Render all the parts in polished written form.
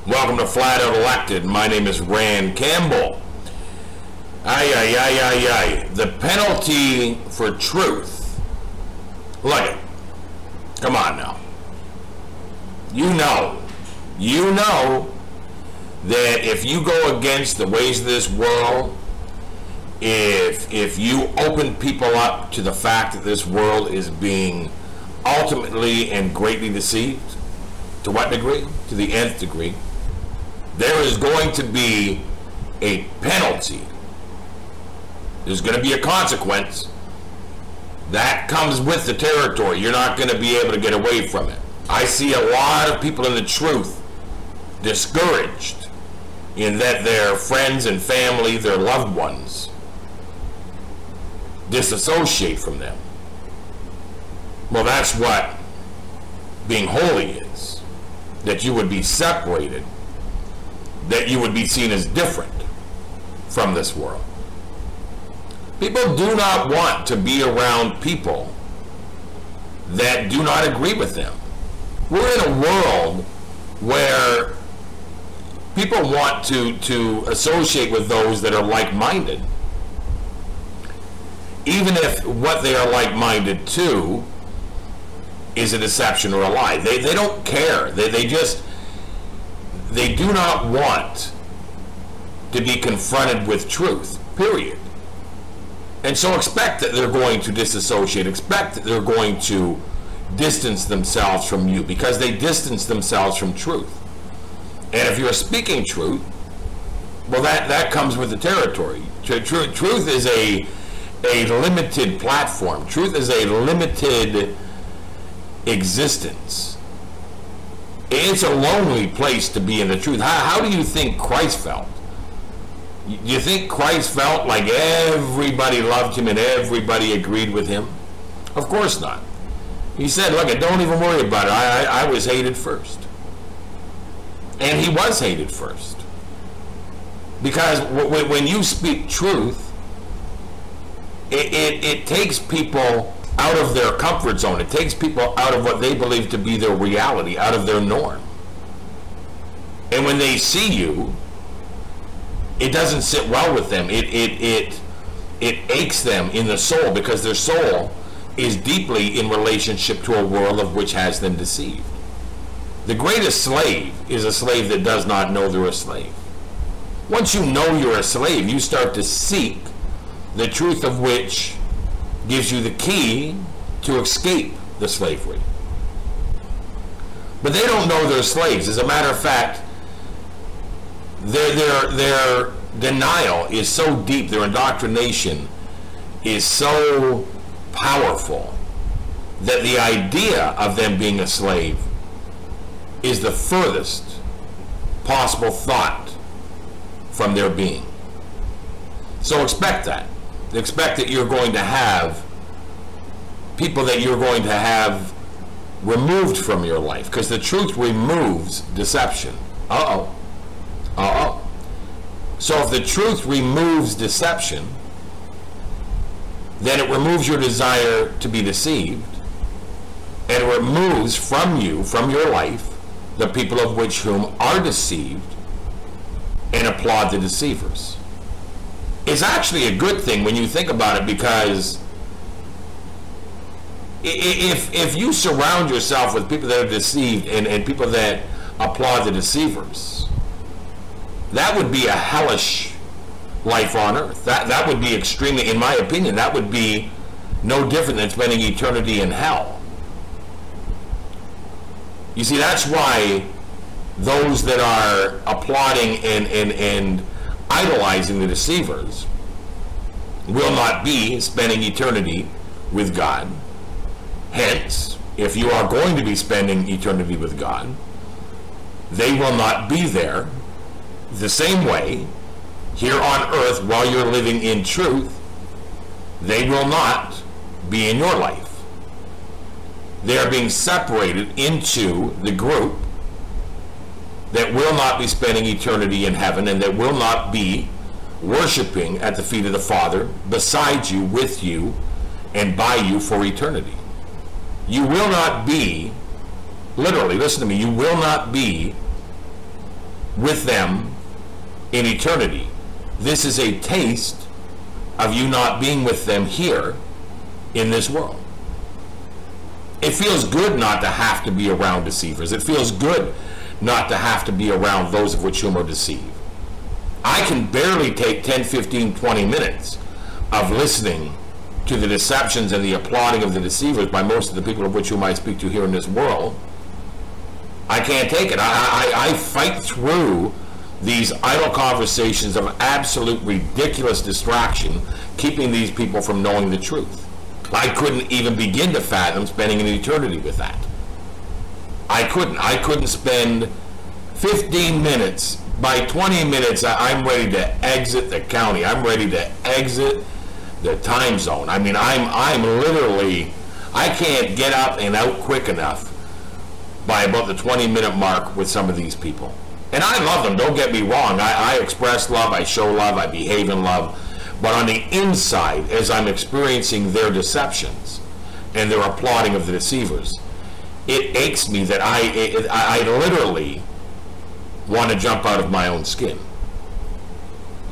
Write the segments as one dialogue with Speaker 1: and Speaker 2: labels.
Speaker 1: Welcome to Flat Out Elected. My name is Rand Campbell. The penalty for truth. Look it. Come on now. You know that if you go against the ways of this world, if you open people up to the fact that this world is being ultimately and greatly deceived, to what degree? To the nth degree, there is going to be a penalty. There's going to be a consequence that comes with the territory. You're not going to be able to get away from it. I see a lot of people in the truth discouraged in that their friends and family, their loved ones, disassociate from them. Well, that's what being holy is. That you would be separated, that you would be seen as different from this world. People do not want to be around people that do not agree with them. We're in a world where people want to associate with those that are like-minded, even if what they are like-minded to is a deception or a lie. They don't care. They do not want to be confronted with truth, period. And so expect that they're going to disassociate. Expect that they're going to distance themselves from you, because they distance themselves from truth. And if you're speaking truth, well, that comes with the territory. Truth is a limited platform. Truth is a limited existence. It's a lonely place to be in the truth. How do you think Christ felt? Do you think Christ felt like everybody loved him and everybody agreed with him? Of course not. He said, look, don't even worry about it. I was hated first. And he was hated first. Because when you speak truth, it takes people out of their comfort zone. It takes people out of what they believe to be their reality, out of their norm. And when they see you, it doesn't sit well with them. It aches them in the soul, because their soul is deeply in relationship to a world of which has them deceived. The greatest slave is a slave that does not know they're a slave. Once you know you're a slave, you start to seek the truth of which gives you the key to escape the slavery. But they don't know they're slaves. As a matter of fact, their denial is so deep, their indoctrination is so powerful, that the idea of them being a slave is the furthest possible thought from their being. So expect that. Expect that you're going to have people that you're going to have removed from your life, because the truth removes deception. So if the truth removes deception, then it removes your desire to be deceived, and it removes from you, from your life, the people of which whom are deceived and applaud the deceivers. It's actually a good thing when you think about it, because if you surround yourself with people that are deceived and people that applaud the deceivers, that would be a hellish life on earth. That would be extremely, in my opinion, that would be no different than spending eternity in hell. You see, that's why those that are applauding and idolizing the deceivers will not be spending eternity with God. Hence, if you are going to be spending eternity with God, they will not be there the same way here on earth while you're living in truth. They will not be in your life. They are being separated into the group that will not be spending eternity in heaven, and that will not be worshiping at the feet of the Father, beside you, with you, and by you for eternity. You will not be, literally, listen to me, you will not be with them in eternity. This is a taste of you not being with them here in this world. It feels good not to have to be around deceivers. It feels good not to have to be around those of which whom are deceived. I can barely take 10, 15, 20 minutes of listening to the deceptions and the applauding of the deceivers by most of the people of which whom I speak to here in this world. I can't take it. I fight through these idle conversations of absolute ridiculous distraction, keeping these people from knowing the truth. I couldn't even begin to fathom spending an eternity with that. I couldn't spend 15 minutes. By 20 minutes, I'm ready to exit the county. I'm ready to exit the time zone. I mean, I'm literally, I can't get up and out quick enough by about the 20-minute mark with some of these people. And I love them, don't get me wrong. I express love, I show love, I behave in love. But on the inside, as I'm experiencing their deceptions and their applauding of the deceivers, it aches me that I literally want to jump out of my own skin.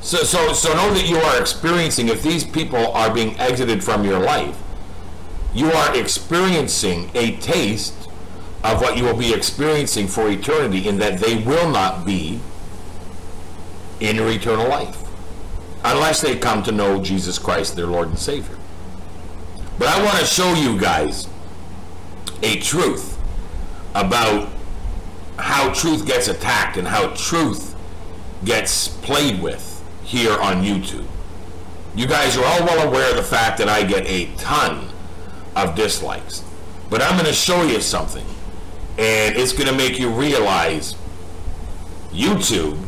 Speaker 1: So know that you are experiencing, if these people are being exited from your life, you are experiencing a taste of what you will be experiencing for eternity, in that they will not be in your eternal life unless they come to know Jesus Christ, their Lord and Savior. But I want to show you guys a truth about how truth gets attacked and how truth gets played with here on YouTube. You guys are all well aware of the fact that I get a ton of dislikes. But I'm going to show you something, and it's going to make you realize YouTube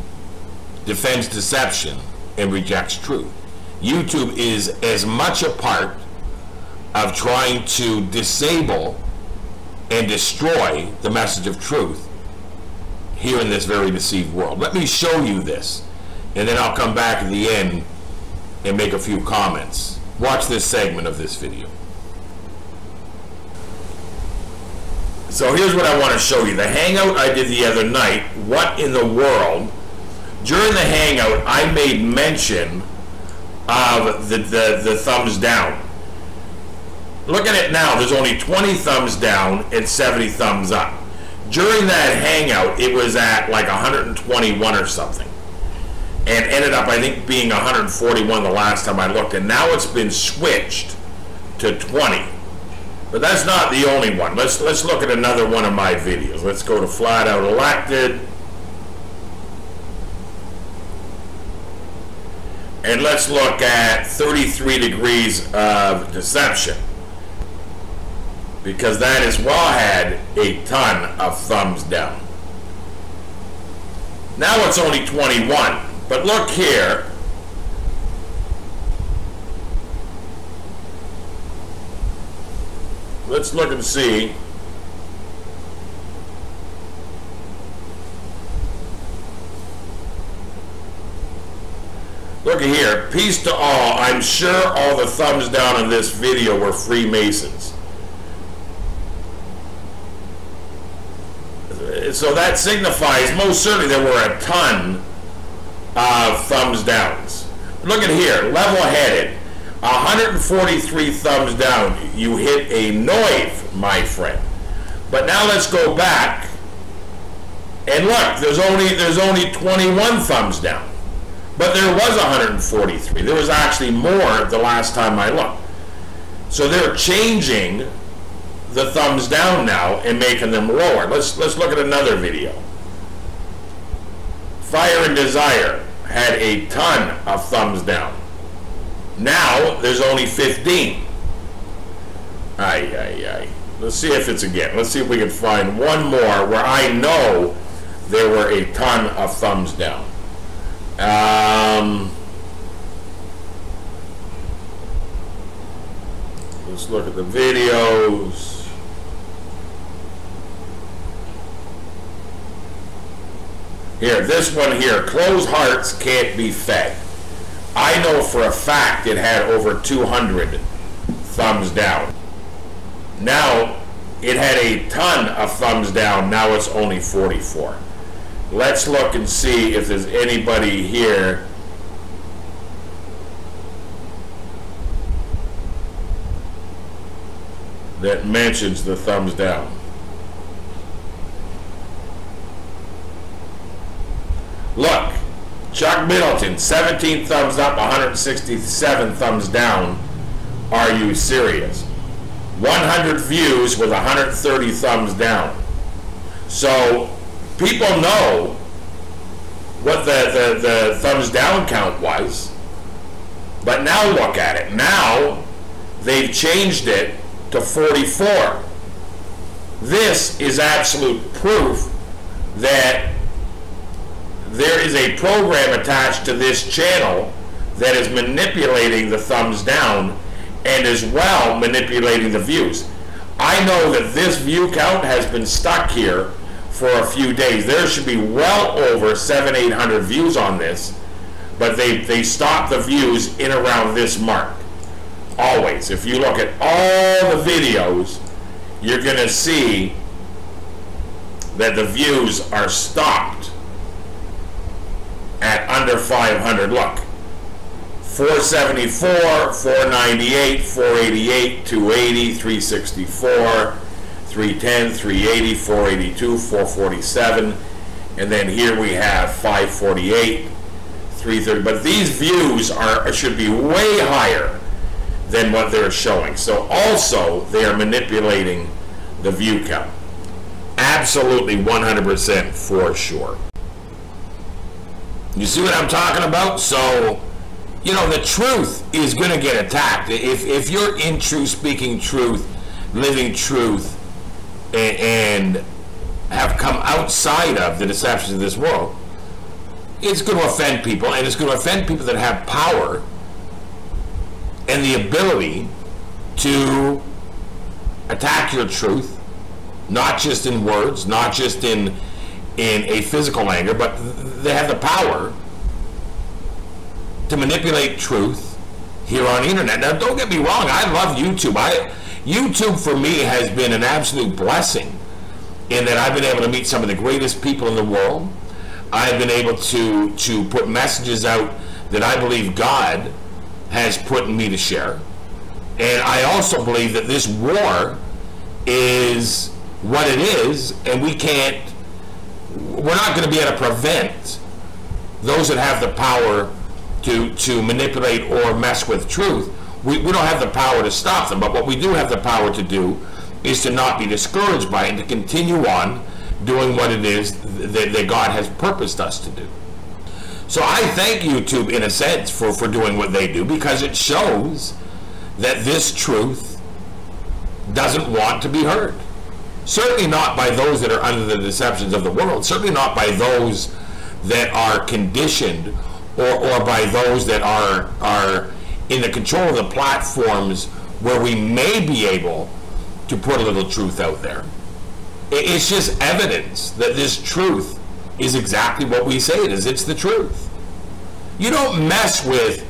Speaker 1: defends deception and rejects truth. YouTube is as much a part of trying to disable and destroy the message of truth here in this very deceived world. Let me show you this, and then I'll come back at the end and make a few comments. Watch this segment of this video. So here's what I want to show you. The hangout I did the other night, what in the world? During the hangout, I made mention of the thumbs down. Look at it now. There's only 20 thumbs down and 70 thumbs up. During that hangout, it was at like 121 or something, and ended up, I think, being 141 the last time I looked, and now it's been switched to 20. But that's not the only one. Let's look at another one of my videos. Let's go to Flat Out Elected. And let's look at 33 Degrees of Deception, because that as well had a ton of thumbs down. Now it's only 21. But look here. Let's look and see. Look at here. Peace to all. I'm sure all the thumbs down on this video were Freemasons. So that signifies most certainly there were a ton of thumbs downs. Look at here. Level-headed. 143 thumbs down. You hit a noive, my friend. But now let's go back and look. There's only 21 thumbs down. But there was 143. There was actually more the last time I looked. So they're changing the thumbs down now and making them lower. Let's look at another video. Fire and Desire had a ton of thumbs down. Now there's only 15. Let's see if it's again. Let's see if we can find one more where I know there were a ton of thumbs down. Let's look at the videos. Here, this one here, closed hearts can't be fed. I know for a fact it had over 200 thumbs down. Now, it had a ton of thumbs down, now it's only 44. let's look and see if there's anybody here that mentions the thumbs down. Look, Chuck Middleton, 17 thumbs up, 167 thumbs down. Are you serious? 100 views with 130 thumbs down. So people know what the thumbs down count was, but now look at it. Now they've changed it to 44. This is absolute proof that there is a program attached to this channel that is manipulating the thumbs down and as well manipulating the views. I know that this view count has been stuck here for a few days. There should be well over 700-800 views on this, but they stop the views in around this mark. Always, if you look at all the videos, you're going to see that the views are stopped at under 500. Look, 474, 498, 488, 280, 364, 310, 380, 482, 447, and then here we have 548, 330. But these views should be way higher than what they're showing. So also they are manipulating the view count. Absolutely 100% for sure. You see what I'm talking about? So, you know, the truth is going to get attacked. If you're in truth, speaking truth, living truth, and have come outside of the deceptions of this world, it's going to offend people, and it's going to offend people that have power and the ability to attack your truth, not just in words, not just in a physical anger, but they have the power to manipulate truth here on the internet. Now, don't get me wrong, I love YouTube. YouTube for me has been an absolute blessing in that I've been able to meet some of the greatest people in the world. I've been able to put messages out that I believe God has put in me to share. And I also believe that this war is what it is, and we're not going to be able to prevent those that have the power to manipulate or mess with truth. We don't have the power to stop them, but what we do have the power to do is to not be discouraged by it and to continue on doing what it is that God has purposed us to do. So I thank YouTube in a sense for doing what they do, because it shows that this truth doesn't want to be heard. Certainly not by those that are under the deceptions of the world, certainly not by those that are conditioned or by those that are in the control of the platforms where we may be able to put a little truth out there. It's just evidence that this truth is exactly what we say it is. It's the truth. You don't mess with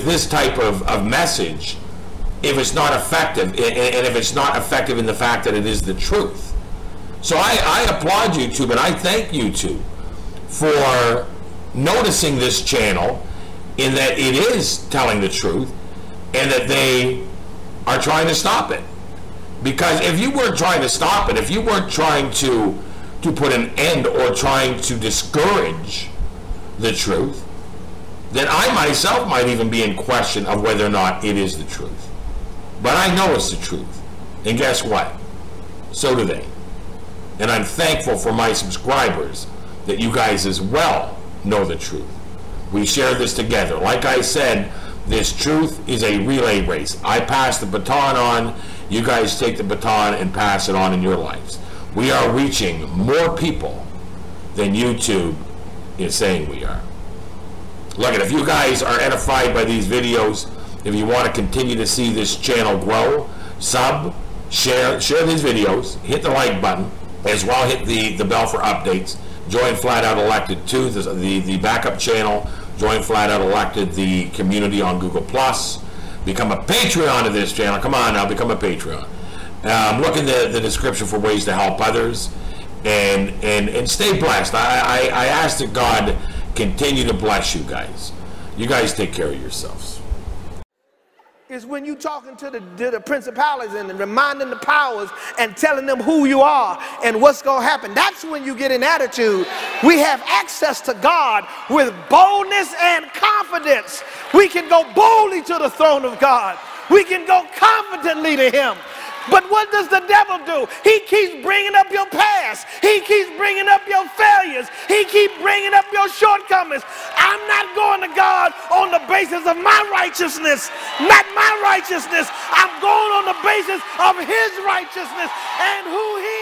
Speaker 1: this type of message if it's not effective, and if it's not effective in the fact that it is the truth. So I applaud YouTube, and I thank YouTube for noticing this channel in that it is telling the truth and that they are trying to stop it. Because if you weren't trying to stop it, if you weren't trying to put an end or trying to discourage the truth, then I myself might even be in question of whether or not it is the truth. But I know it's the truth. And guess what? So do they. And I'm thankful for my subscribers that you guys as well know the truth. We share this together. Like I said, this truth is a relay race. I pass the baton on. You guys take the baton and pass it on in your lives. We are reaching more people than YouTube is saying we are. Look, if you guys are edified by these videos, if you want to continue to see this channel grow, sub, share these videos, hit the like button, as well hit the bell for updates. Join Flat Out Elected too, the backup channel. Join Flat Out Elected, the community on Google+. Become a Patreon of this channel. Come on now, become a Patreon. Look in the description for ways to help others. and stay blessed. I ask that God continue to bless you guys. You guys take care of yourselves.
Speaker 2: Is when you talking to the principalities and reminding the powers and telling them who you are and what's going to happen. That's when you get an attitude. We have access to God with boldness and confidence. We can go boldly to the throne of God. We can go confidently to him. But what does the devil do? He keeps bringing up your past. He keeps bringing up your failures. He keeps bringing up your shortcomings. I'm not going to God on the basis of my righteousness, not my righteousness. I'm going on the basis of his righteousness and who he